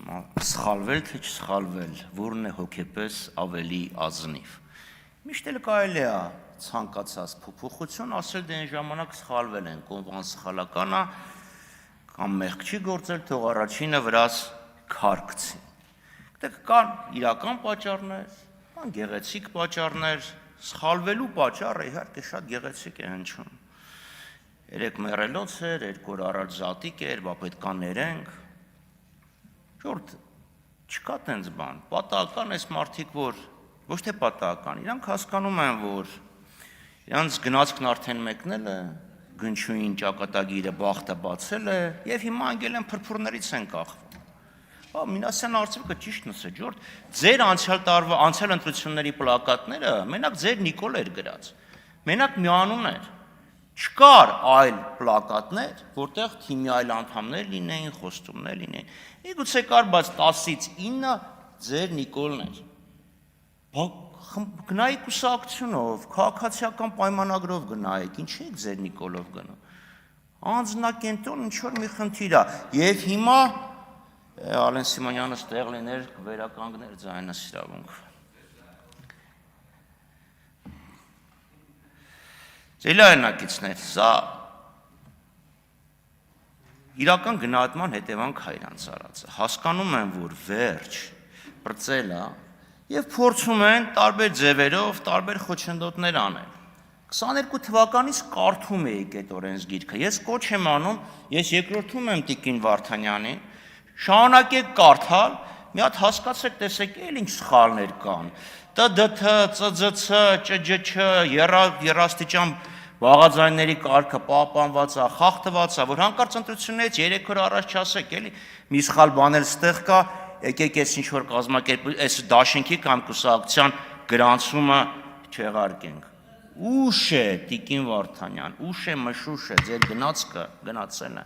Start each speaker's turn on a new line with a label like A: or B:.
A: Սխալվել թե չսխալվել, որն է հոգեպես ավելի ազնիվ։ Միշտ էլ կարելի է ցանկացած փոփոխություն ասել դե այն ժամանակ սխալվել են, կամ անսխալական է, կամ մեղք չի գործել, թող առաջինը վրաս քար գցի։ Դե կան իրական պատճառներ, կան գեղեցիկ պատճառներ, սխալվելու պատճառը իհարկե շատ գեղեցիկ է հնչում։ Երեք մեռելոց էր, 2 օր առաջ զատիկ էր, բա պետք է ներենք։ Ժորդ, չկա տենց բան, պատահական ես մարդիկ, որ ոչ թե պատահական, իրանք հասկանում են, որ իրանց գնացքն արդեն մեկնել է, գնչուին ճակատագիրը բախտը բացել է, և հիմա անգել են փրփուրներից են կախվում։ Մինասյան արծիվը ճիշտն է, Ժորդ, ձեր անցյալ ընտրությունների պլակատները մենակ ձեր Նիկոլ էր գրած, մենակ մի անուն էր, չկար այլ պլակատներ, որտեղ թիմի այլ անդամներ լինեին, խոստումներ լինեին, միգուցե կար, բայց 10-ից 9 ձեր Նիկոլն էր, գնայիք կուսակցությունով, քաղաքացիական պայմանագրով գնայիք, ինչ եք ձեր Նիկոլով գնում, անձնակենտրոն ինչ-որ մի խնդիր է, և հիմա Ալեն Սիմոնյանը ստեղ լիներ վերականգներ ձայնս իրավունք։ Ձելայնակիցներ, սա իրական գնահատման հետևանք հայրանց արածը, հասկանում են, որ վերջ պրծել է և փորձում են տարբեր ձևերով, տարբեր խոչընդոտներ անել։ 22 թվականից կարդում էիք այդ օրենսգիրքը, ես կոչ եմ անում, ես երկրորդում եմ Տիկին Վարդանյանին, շարունակեք կարդալ, մի հատ հասկացեք, տեսեք, էլ ինչ սխալներ կան, ՏԴԹ, ԾՁՑ, ՃՋՉ, երաստիճան բաղաձայնների կարգը պահպանված է, խախտված է, որ հանկարծ ընտրություններից 3 օր առաջ չասեք, էլի մի սխալ բան էլ ստեղ կա, եկեք այս ինչ-որ կազմակերպել, այս դաշինքի կամ կուսակցության գրանցումը չեղարկենք։ Ուշ է, Տիկին Վարդանյան, ուշ է, մշուշ է, ձեր գնացքը գնացել է։